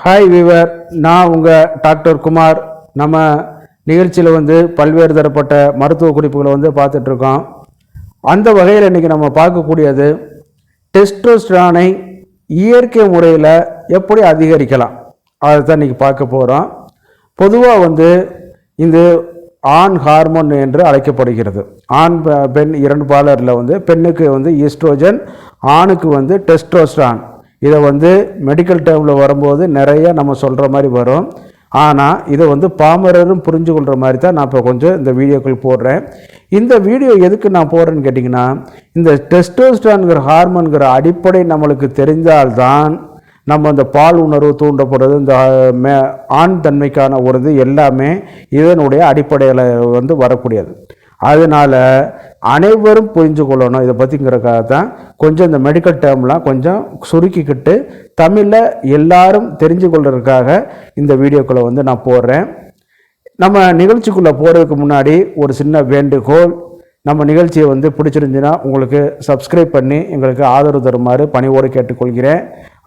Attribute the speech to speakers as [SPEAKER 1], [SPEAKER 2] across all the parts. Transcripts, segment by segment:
[SPEAKER 1] Hi viewer, நான் உங்கள் doctor Kumar. நம்ம நிகழ்ச்சியில் பல்வேறு தரப்பட்ட மருத்துவ குறிப்புகளை பார்த்துட்ருக்கோம். அந்த வகையில் இன்றைக்கி நம்ம பார்க்கக்கூடியது டெஸ்டோஸ்டரானை இயற்கை முறையில் எப்படி அதிகரிக்கலாம் அதை தான் இன்றைக்கி பார்க்க போகிறோம். பொதுவாக இந்த ஆண் ஹார்மோன் என்று அழைக்கப்படுகிறது. ஆண் பெண் இரண்டு பாலரில் பெண்ணுக்கு ஈஸ்ட்ரோஜன், ஆணுக்கு டெஸ்டோஸ்டரான். இதை மெடிக்கல் டேர்மில் வரும்போது நிறைய நம்ம சொல்கிற மாதிரி வரும். ஆனால் இதை பாமரரும் புரிஞ்சு கொள்கிற மாதிரி தான் நான் இப்போ கொஞ்சம் இந்த வீடியோக்கள் போடுறேன். இந்த வீடியோ எதுக்கு நான் போடுறேன்னு கேட்டிங்கன்னா, இந்த டெஸ்டோஸ்டரான்கிற ஹார்மோன்கிற அடிப்படை நம்மளுக்கு தெரிந்தால்தான் நம்ம இந்த பால் உணர்வு தூண்டப்படுறது, இந்த ஆண் தன்மைக்கான ஒரு இது எல்லாமே இதனுடைய அடிப்படையில் வரக்கூடியது. அதனால் அனைவரும் புரிஞ்சு கொள்ளணும் இதை பற்றிங்கிறக்காக தான் கொஞ்சம் இந்த மெடிக்கல் டேர்ம்லாம் கொஞ்சம் சுருக்கிக்கிட்டு தமிழில் எல்லாரும் தெரிஞ்சு கொள்றதுக்காக இந்த வீடியோக்களை நான் போடுறேன். நம்ம நிகழ்ச்சிக்குள்ளே போகிறதுக்கு முன்னாடி ஒரு சின்ன வேண்டுகோள். நம்ம நிகழ்ச்சியை பிடிச்சிருந்துச்சுன்னா உங்களுக்கு சப்ஸ்கிரைப் பண்ணி எங்களுக்கு ஆதரவு தருமாறு பணிவோடு கேட்டுக்கொள்கிறேன்.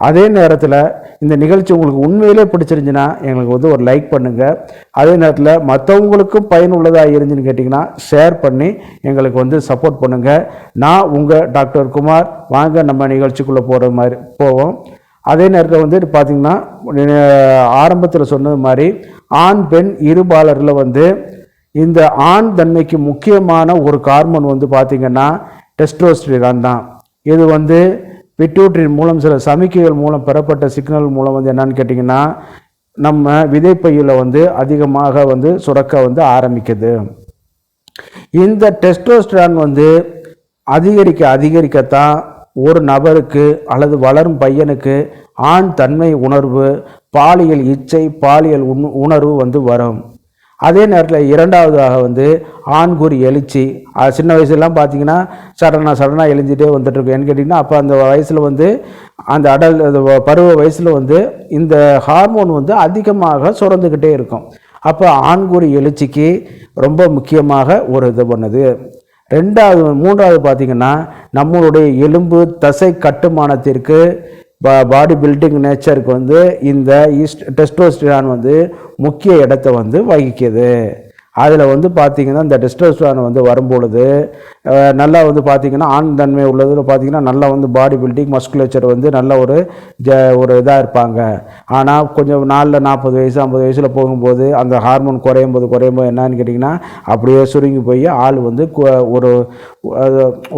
[SPEAKER 1] அதே நேரத்தில் இந்த நிகழ்ச்சி உங்களுக்கு உண்மையிலே பிடிச்சிருந்துச்சுன்னா எங்களுக்கு ஒரு லைக் பண்ணுங்கள். அதே நேரத்தில் மற்றவங்களுக்கும் பயனுள்ளதாக இருந்துன்னு கேட்டிங்கன்னா ஷேர் பண்ணி எங்களுக்கு சப்போர்ட் பண்ணுங்கள். நான் உங்கள் டாக்டர் குமார். வாங்க நம்ம நிகழ்ச்சிக்குள்ளே போகிற மாதிரி போவோம். அதே நேரத்தில் பார்த்திங்கன்னா ஆரம்பத்தில் சொன்னது மாதிரி ஆண் பெண் இருபாலரில் இந்த ஆண் தன்மைக்கு முக்கியமான ஒரு ஹார்மோன் பார்த்திங்கன்னா டெஸ்டோஸ்டரான் தான். இது பிட்யூட்டரி மூலம் சில சமிக்கைகள் மூலம் பெறப்பட்ட சிக்னல் மூலம் என்னன்னு கேட்டிங்கன்னா நம்ம விதைப்பையில் அதிகமாக சுரக்க ஆரம்பிக்குது. இந்த டெஸ்டோஸ்டரான் அதிகரிக்கத்தான் ஒரு நபருக்கு அல்லது வளரும் பையனுக்கு ஆண் தன்மை உணர்வு, பாலியல் இச்சை, பாலியல் உணர்வு வரும். அதே நேரத்தில் இரண்டாவதாக ஆண்குறி எழுச்சி. சின்ன வயசுலாம் பார்த்திங்கன்னா சடனாக எழுஞ்சிட்டே வந்துட்டுருக்கு. ஏன்னு கேட்டிங்கன்னா அப்போ அந்த வயசில் அந்த பருவ வயசில் இந்த ஹார்மோன் அதிகமாக சுரந்துக்கிட்டே இருக்கும். அப்போ ஆண்குறி எழுச்சிக்கு ரொம்ப முக்கியமாக ஒரு இது பண்ணுது. மூன்றாவது பார்த்திங்கன்னா நம்மளுடைய எலும்பு தசை கட்டுமானத்திற்கு, பாடி பில்டிங் நேச்சருக்கு இந்த டெஸ்டோஸ்டரான் முக்கிய இடத்தை வகிக்குது. அதில் பார்த்திங்கன்னா இந்த டெஸ்டோஸ்டரான் வரும்பொழுது நல்லா பார்த்திங்கன்னா ஆண் தன்மை உள்ளதில் பார்த்திங்கன்னா நல்லா பாடி பில்டிங் மஸ்குலேச்சர் நல்லா ஒரு இதாக இருப்பாங்க. ஆனால் கொஞ்சம் 40 வயசு 50 வயசில் போகும்போது அந்த ஹார்மோன் குறையும் போது என்னன்னு கேட்டிங்கன்னா அப்படியே சுருங்கி போய் ஆள்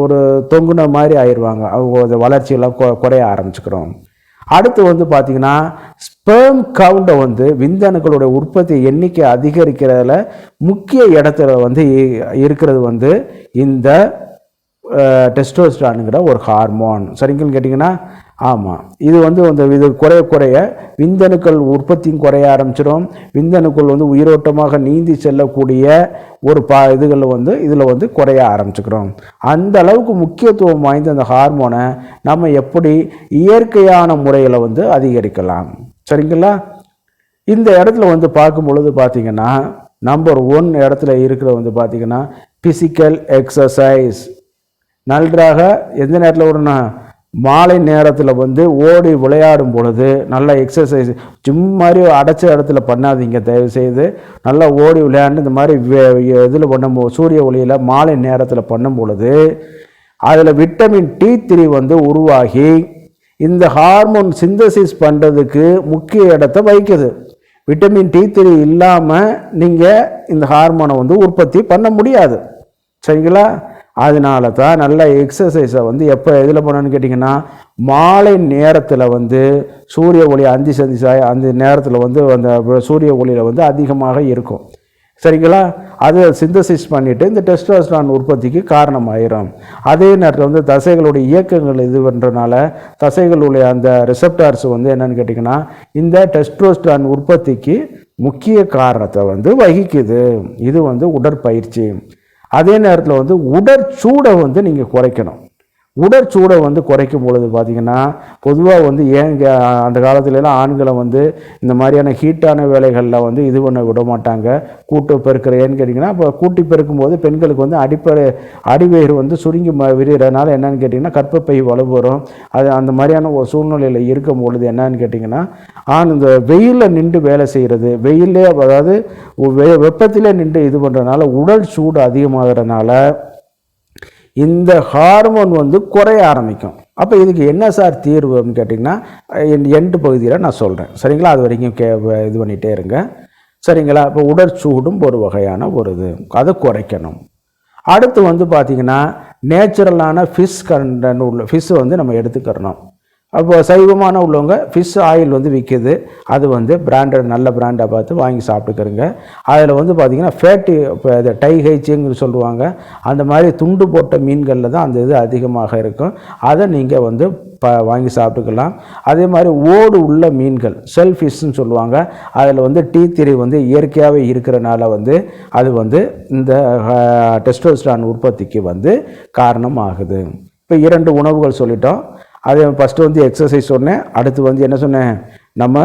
[SPEAKER 1] ஒரு தொங்குன மாதிரி ஆயிடுவாங்க. அவங்க வளர்ச்சியெல்லாம் குறைய ஆரம்பிச்சுக்கிறோம். அடுத்து பார்த்திங்கன்னா ஸ்பெர்ம் கவுண்டை விந்தணுக்களுடைய உற்பத்தி எண்ணிக்கை அதிகரிக்கிறதுல முக்கிய இடத்துல இருக்கிறது இந்த டெஸ்டோஸ்டரானுங்கிற ஒரு ஹார்மோன். சரிங்கன்னு கேட்டிங்கன்னா ஆமாம், இது இது குறைய விந்தணுக்கள் உற்பத்தியும் குறைய ஆரம்பிச்சிடும். விந்தணுக்கள் உயிரோட்டமாக நீந்தி செல்லக்கூடிய ஒரு இதுகள் இதில் குறைய ஆரம்பிச்சுக்கிறோம். அந்த அளவுக்கு முக்கியத்துவம் வாய்ந்த அந்த ஹார்மோனை நம்ம எப்படி இயற்கையான முறையில் அதிகரிக்கலாம். சரிங்களா? இந்த இடத்துல பார்க்கும் பொழுது பார்த்திங்கன்னா நம்பர் 1 இடத்துல இருக்கிற பார்த்திங்கன்னா ஃபிசிக்கல் எக்ஸசைஸ். நன்றாக எந்த நேரத்தில் ஒரு மாலை நேரத்தில் ஓடி விளையாடும் பொழுது நல்ல எக்ஸசைஸ். மாதிரி அடைச்ச இடத்துல பண்ணாதீங்க தயவுசெய்து. நல்லா ஓடி விளையாண்டு இந்த மாதிரி இதில் பண்ணும்போது சூரிய ஒளியில் மாலை நேரத்தில் பண்ணும் பொழுது அதில் விட்டமின் D3 உருவாகி இந்த ஹார்மோன் சிந்தசிஸ் பண்ணுறதுக்கு முக்கிய இடத்தை வகிக்குது. விட்டமின் D3 இல்லாமல் நீங்கள் இந்த ஹார்மோனை உற்பத்தி பண்ண முடியாது. சரிங்களா? அதனால தான் நல்ல எக்ஸசைஸை எப்போ எதில் பண்ணணும்னு கேட்டிங்கன்னா மாலை நேரத்தில் சூரிய ஒளி அந்த நேரத்தில் அந்த சூரிய ஒளியில் அதிகமாக இருக்கும். சரிங்களா? அது சிந்தசிஸ் பண்ணிவிட்டு இந்த டெஸ்டோஸ்டரான் உற்பத்திக்கு காரணமாயிரும். அதே நேரத்தில் தசைகளுடைய இயக்கங்கள் இது பண்ணுறதுனால தசைகளுடைய அந்த ரிசெப்டார்ஸ் என்னென்னு கேட்டிங்கன்னா இந்த டெஸ்டோஸ்டரான் உற்பத்திக்கு முக்கிய காரணத்தை வகிக்குது. இது உடற்பயிற்சி. அதே நேரத்தில் உடற்சூடை நீங்கள் குறைக்கணும். உடற்சூடை வந்து குறைக்கும் பொழுது பார்த்திங்கன்னா பொதுவாக வந்து ஏங்க அந்த காலத்துலலாம் ஆண்களை வந்து இந்த மாதிரியான ஹீட்டான வேலைகளில் வந்து இது பண்ண விட மாட்டாங்க. கூட்டு பெருக்கிற ஏன்னு கேட்டிங்கன்னா, இப்போ கூட்டி பெருக்கும்போது பெண்களுக்கு வந்து அடிவயிறு வந்து சுருங்கி விரிகிறதுனால என்னன்னு கேட்டிங்கன்னா கர்ப்பப்பை வலுவரும். அது அந்த மாதிரியான ஒரு சூழ்நிலையில் இருக்கும் பொழுது என்னன்னு கேட்டிங்கன்னா, இந்த வெயிலில் நின்று வேலை செய்கிறது, வெயிலே அதாவது வெப்பத்திலே நின்று இது பண்ணுறதுனால உடல் சூடு அதிகமாகிறதுனால இந்த ஹார்மோன் வந்து குறைய ஆரம்பிக்கும். அப்போ இதுக்கு என்ன சார் தீர்வு அப்படின்னு கேட்டிங்கன்னா, எண்டு பகுதியில் நான் சொல்கிறேன். சரிங்களா? அது வரைக்கும் இது பண்ணிகிட்டே இருங்க. சரிங்களா? இப்போ உடற்சூடும் ஒரு வகையான ஒரு இது, அதை குறைக்கணும். அடுத்து வந்து பார்த்திங்கன்னா நேச்சுரலான ஃபிஷ் கண்டென்ட் உள்ள ஃபிஷ் வந்து நம்ம எடுத்துக்கிறணும். அப்போ சைவமான உள்ளவங்க ஃபிஷ் ஆயில் வந்து விற்கிது, அது வந்து பிராண்டட் நல்ல பிராண்டாக பார்த்து வாங்கி சாப்பிட்டுக்கிறங்க. அதில் வந்து பார்த்திங்கன்னா ஃபேட்டி இது டைஹைச்சின்னு சொல்லுவாங்க, அந்த மாதிரி துண்டு போட்ட மீன்களில் தான் அந்த இது அதிகமாக இருக்கும். அதை நீங்கள் வந்து வாங்கி சாப்பிட்டுக்கலாம். அதே மாதிரி ஓடு உள்ள மீன்கள் ஷெல் ஃபிஷ்ன்னு சொல்லுவாங்க, அதில் வந்து T3 வந்து இயற்கையாகவே இருக்கிறனால வந்து அது வந்து இந்த டெஸ்டோஸ்டரான் உற்பத்திக்கு வந்து காரணம் ஆகுது. இப்போ 2 உணவுகள் சொல்லிட்டோம். அதே ஃபஸ்ட்டு வந்து எக்ஸசைஸ் சொன்னேன், அடுத்து வந்து என்ன சொன்னேன், நம்ம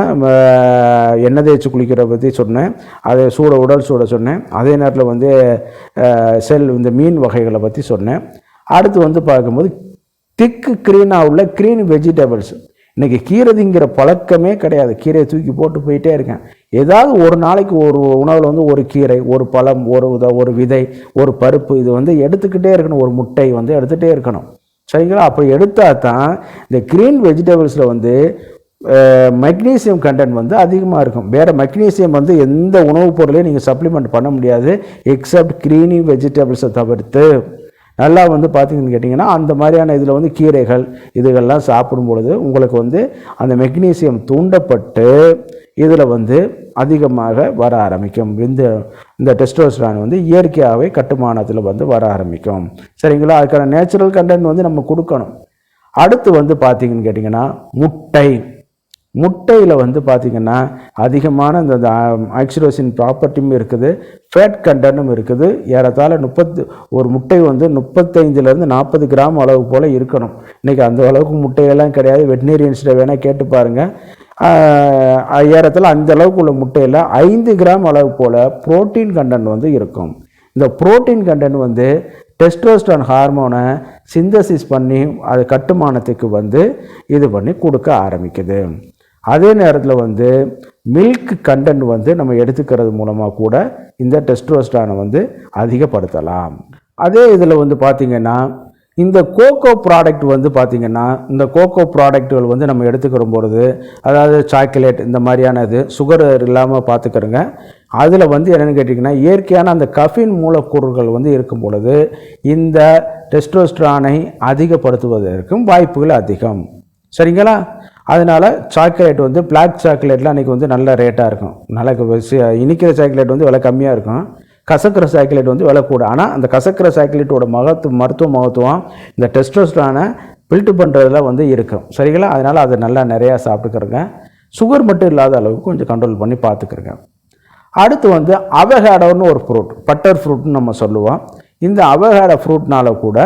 [SPEAKER 1] எண்ணெய் தேய்ச்சி குளிக்கிற பற்றி சொன்னேன், அதை உடல் சூட சொன்னேன். அதே நேரத்தில் வந்து இந்த மீன் வகைகளை பற்றி சொன்னேன். அடுத்து வந்து பார்க்கும்போது திக்கு க்ரீனாக உள்ள க்ரீன் வெஜிடபிள்ஸ். இன்றைக்கி கீரை திங்கிற பழக்கமே கிடையாது, கீரையை தூக்கி போட்டு போயிட்டே இருக்கேன். ஏதாவது ஒரு நாளைக்கு ஒரு உணவில் வந்து ஒரு கீரை, ஒரு பழம், ஒரு விதை, ஒரு பருப்பு, இது வந்து எடுத்துக்கிட்டே இருக்கணும். ஒரு முட்டை வந்து எடுத்துகிட்டே இருக்கணும். சரிங்களா? அப்போ எடுத்தால் தான் இந்த க்ரீன் வெஜிடபிள்ஸில் வந்து மெக்னீசியம் கண்டென்ட் வந்து அதிகமாக இருக்கும். வேறு மெக்னீசியம் வந்து எந்த உணவுப் பொருளையும் நீங்கள் சப்ளிமெண்ட் பண்ண முடியாது எக்ஸப்ட் க்ரீனி வெஜிடபிள்ஸை தவிர்த்து. நல்லா வந்து பார்த்திங்கன்னு கேட்டிங்கன்னா அந்த மாதிரியான இதில் வந்து கீரைகள் இதுகள்லாம் சாப்பிடும் பொழுது உங்களுக்கு வந்து அந்த மெக்னீசியம் தூண்டப்பட்டு இதில் வந்து அதிகமாக வர ஆரம்பிக்கும். இந்த டெஸ்டோஸ்டரான் வந்து இயற்கையாகவே கட்டுமானத்தில் வந்து வர ஆரம்பிக்கும். சரிங்களா? அதுக்கான நேச்சுரல் கண்டென்ட் வந்து நம்ம கொடுக்கணும். அடுத்து வந்து பார்த்திங்கன்னு கேட்டிங்கன்னா முட்டையில் வந்து பார்த்திங்கன்னா அதிகமான இந்த ஆக்சிடோசின் ப்ராப்பர்ட்டியும் இருக்குது, ஃபேட் கண்டென்ட்டும் இருக்குது. ஏறத்தாழ ஒரு முட்டை வந்து 35 to 40 கிராம் அளவு போல் இருக்கணும். இன்றைக்கி அந்த அளவுக்கு முட்டையெல்லாம் கிடையாது. வெட்டினரியன்ஸ்ட்டை வேணால் கேட்டு பாருங்கள். ஏறத்தாழ அந்த அளவுக்கு உள்ள முட்டையில் 5 கிராம் அளவு போல் புரோட்டீன் கண்டென்ட் வந்து இருக்கும். இந்த புரோட்டீன் கண்டென்ட் வந்து டெஸ்டோஸ்டரான் ஹார்மோனை சிந்தசிஸ் பண்ணி அது கட்டுமானத்துக்கு வந்து இது பண்ணி கொடுக்க ஆரம்பிக்குது. அதே நேரத்தில் வந்து மில்க் கண்டென்ட் வந்து நம்ம எடுத்துக்கிறது மூலமாக கூட இந்த டெஸ்டோஸ்டரானை வந்து அதிகப்படுத்தலாம். அதே இதில் வந்து பார்த்திங்கன்னா இந்த கோகோ ப்ராடக்ட் வந்து பார்த்திங்கன்னா இந்த கோகோ ப்ராடக்ட்டுகள் வந்து நம்ம எடுத்துக்கிற பொழுது, அதாவது சாக்லேட் இந்த மாதிரியான இது சுகர் இல்லாமல் பார்த்துக்கிறோங்க. அதில் வந்து என்னென்னு கேட்டிங்கன்னா இயற்கையான அந்த கஃபின் மூலக்கூறுகள் வந்து இருக்கும் பொழுது இந்த டெஸ்டோஸ்டரானை அதிகப்படுத்துவதற்கும் வாய்ப்புகள் அதிகம். சரிங்களா? அதனால் சாக்லேட் வந்து பிளாக் சாக்லேட்லாம் அன்றைக்கி வந்து நல்ல ரேட்டாக இருக்கும். நல்ல இனிக்கிற சாக்லேட் வந்து விலை கம்மியாக இருக்கும், கசக்கிற சாக்லேட் வந்து விலை கூட. ஆனால் அந்த கசக்கிற சாக்லேட்டோட மருத்துவ மகத்துவம் இந்த டெஸ்டோஸ்டரானை பில்ட் பண்ணுறதுல வந்து இருக்கும். சரிங்களா? அதனால் அதை நல்லா நிறையா சாப்பிட்டுக்கிறங்க. சுகர் மட்டும் இல்லாத அளவுக்கு கொஞ்சம் கண்ட்ரோல் பண்ணி பார்த்துக்கிறங்க. அடுத்து வந்து அவகேடோன்னு ஒரு ஃப்ரூட், பட்டர் ஃப்ரூட்னு நம்ம சொல்லுவோம். இந்த அவகேடோ ஃப்ரூட்னால கூட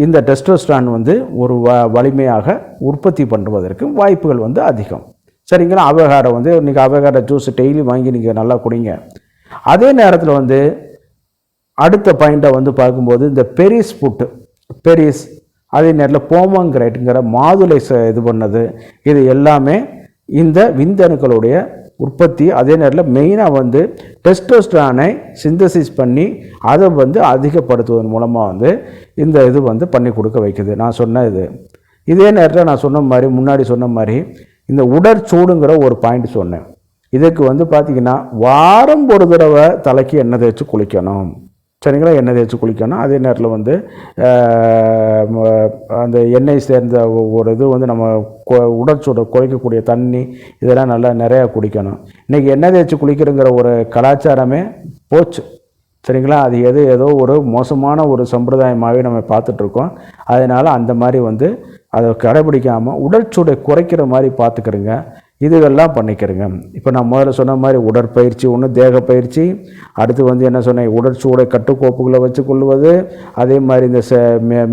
[SPEAKER 1] இந்த டெஸ்டோஸ்டரான் வந்து ஒரு வலிமையாக உற்பத்தி பண்ணுவதற்கு வாய்ப்புகள் வந்து அதிகம். சரிங்களா? அவகேடோ வந்து இன்றைக்கி அவகேடோ ஜூஸ் டெய்லி வாங்கி நீங்கள் நல்லா குடிங்க. அதே நேரத்தில் வந்து அடுத்த பாயிண்ட்டை வந்து பார்க்கும்போது இந்த பெரிஸ் அதே நேரத்தில் போமோகிரேட்டுங்கிற மாதுளை இது பண்ணது, இது எல்லாமே இந்த விந்தணுக்களுடைய உற்பத்தி. அதே நேரத்தில் மெயினாக வந்து டெஸ்டோஸ்டரானை சிந்தசிஸ் பண்ணி அதை வந்து அதிகப்படுத்துவதன் மூலமாக வந்து இந்த இது வந்து பண்ணி கொடுக்க வைக்குது. நான் சொன்ன இதே நேரத்தில் நான் முன்னாடி சொன்ன மாதிரி இந்த உடற்சூடுங்கிற ஒரு பாயிண்ட் சொன்னேன். இதுக்கு வந்து பார்த்திங்கன்னா வாரம் ஒரு தடவை தலைக்கு எண்ணெய் தேய்ச்சி குளிக்கணும். சரிங்களா? எண்ணெய் தேய்ச்சி குளிக்கணும். அதே நேரத்தில் வந்து அந்த எண்ணெய் சேர்ந்த ஒரு இது வந்து நம்ம உடற்சூடை குறைக்கக்கூடிய தண்ணி இதெல்லாம் நல்லா நிறையா குடிக்கணும். இன்றைக்கி எண்ணெய் தேய்ச்சி குளிக்கிறங்கிற ஒரு கலாச்சாரமே போச்சு. சரிங்களா? அது ஏதோ ஒரு மோசமான ஒரு சம்பிரதாயமாகவே நம்ம பார்த்துட்ருக்கோம். அதனால் அந்த மாதிரி வந்து அதை கடைபிடிக்காமல் உடற்சூடை குறைக்கிற மாதிரி பார்த்துக்கிறோங்க. இதுகள்லாம் பண்ணிக்கிறங்க. இப்போ நான் முதல்ல சொன்ன மாதிரி உடற்பயிற்சி ஒன்று, தேக பயிற்சி, அடுத்து வந்து என்ன சொன்னேன், உடற்சூடை கட்டுக்கோப்புகளை வச்சு கொள்வது, அதே மாதிரி இந்த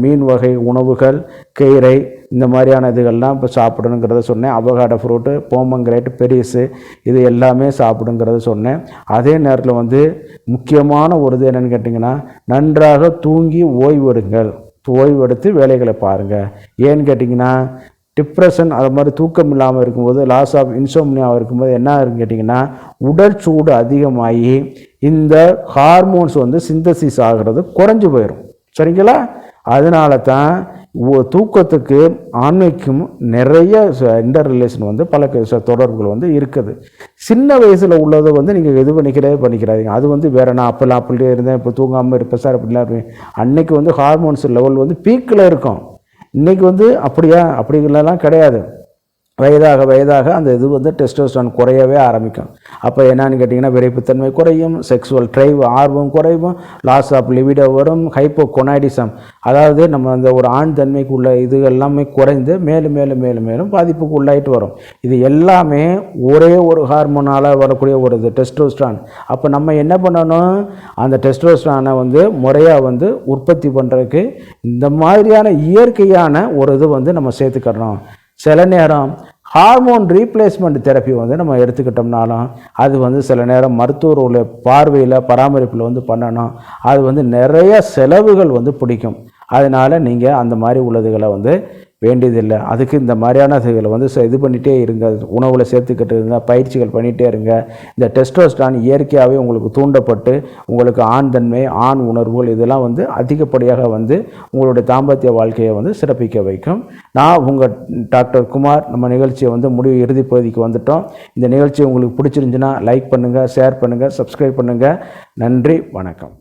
[SPEAKER 1] மீன் வகை உணவுகள், கீரை, இந்த மாதிரியான இதுகள்லாம் இப்போ சாப்பிடணுங்கிறத சொன்னேன். அவகாடோ ஃப்ரூட்டு, போமங்கிரேட், பெரிஸு, இது எல்லாமே சாப்பிடுங்கிறத சொன்னேன். அதே நேரத்தில் வந்து முக்கியமான ஒரு இது என்னென்னு கேட்டிங்கன்னா, நன்றாக தூங்கி ஓய்வெடுங்கள். ஓய்வெடுத்து வேலைகளை பாருங்கள். ஏன்னு கேட்டிங்கன்னா, டிப்ரெஷன் அது மாதிரி தூக்கம் இல்லாமல் இருக்கும்போது, லாஸ் ஆஃப் இன்சோம்னியாவாக இருக்கும்போது என்ன இருக்குன்னு கேட்டிங்கன்னா, உடல் சூடு அதிகமாகி இந்த ஹார்மோன்ஸ் வந்து சிந்தசிஸ் ஆகிறது குறைஞ்சி போயிடும். சரிங்களா? அதனால தான் தூக்கத்துக்கு ஆண்மைக்கும் நிறைய இன்டர் ரிலேஷன் வந்து பல தொடர்புகள் வந்து இருக்குது. சின்ன வயசில் உள்ளதை வந்து நீங்கள் இது பண்ணிக்கிறாதீங்க. அது வந்து வேறு, நான் அப்படியே இருந்தேன், இப்போ தூங்காமல் இருப்பேன் சார் அப்படிலாம் இருப்பேன். அன்னைக்கு வந்து ஹார்மோன்ஸ் லெவல் வந்து பீக்கில் இருக்கும். இன்றைக்கி வந்து அப்படிலாம் கிடையாது. வயதாக அந்த இது வந்து டெஸ்டோஸ்டரான் குறையவே ஆரம்பிக்கும். அப்போ என்னன்னு கேட்டிங்கன்னா, விரைப்புத்தன்மை குறையும், செக்ஸுவல் ட்ரைவ் ஆர்வம் குறையும், லாஸ் ஆஃப் லிபிடோ வரும், ஹைப்போகொனாய்டிசம், அதாவது நம்ம அந்த ஒரு ஆண் தன்மைக்கு உள்ள இது எல்லாமே குறைந்து மேலும் பாதிப்புக்கு உள்ளாயிட்டு வரும். இது எல்லாமே ஒரே ஒரு ஹார்மோனால் வரக்கூடிய ஒரு இது டெஸ்டோஸ்டரான். அப்போ நம்ம என்ன பண்ணணும், அந்த டெஸ்டோஸ்டரானை வந்து முறையாக வந்து உற்பத்தி பண்ணுறதுக்கு இந்த மாதிரியான இயற்கையான ஒரு இது வந்து நம்ம சேர்த்துக்கிறோம். சில நேரம் ஹார்மோன் ரீப்ளேஸ்மெண்ட் தெரப்பி வந்து நம்ம எடுத்துக்கிட்டோம்னாலும் அது வந்து சில நேரம் மருத்துவருடைய பார்வையில் பராமரிப்பில் வந்து பண்ணணும். அது வந்து நிறைய செலவுகள் வந்து பிடிக்கும். அதனால் நீங்கள் அந்த மாதிரி உள்ளதுகளை வந்து வேண்டியதில்லை. அதுக்கு இந்த மாதிரியான இதுகளை வந்து இது பண்ணிகிட்டே இருங்க, உணவில் சேர்த்துக்கிட்டு இருங்க, பயிற்சிகள் பண்ணிகிட்டே இருங்க. இந்த டெஸ்டோஸ்டரான் இயற்கையாகவே உங்களுக்கு தூண்டப்பட்டு உங்களுக்கு ஆண் தன்மை, ஆண் உணர்வுகள் இதெல்லாம் வந்து அதிகப்படியாக வந்து உங்களுடைய தாம்பத்திய வாழ்க்கையை வந்து சிறப்பிக்க வைக்கும். நான் உங்கள் டாக்டர் குமார். நம்ம நிகழ்ச்சியை வந்து இறுதி பகுதிக்கு வந்துட்டோம். இந்த நிகழ்ச்சி உங்களுக்கு பிடிச்சிருந்துச்சுன்னா லைக் பண்ணுங்கள், ஷேர் பண்ணுங்கள், சப்ஸ்கிரைப் பண்ணுங்கள். நன்றி, வணக்கம்.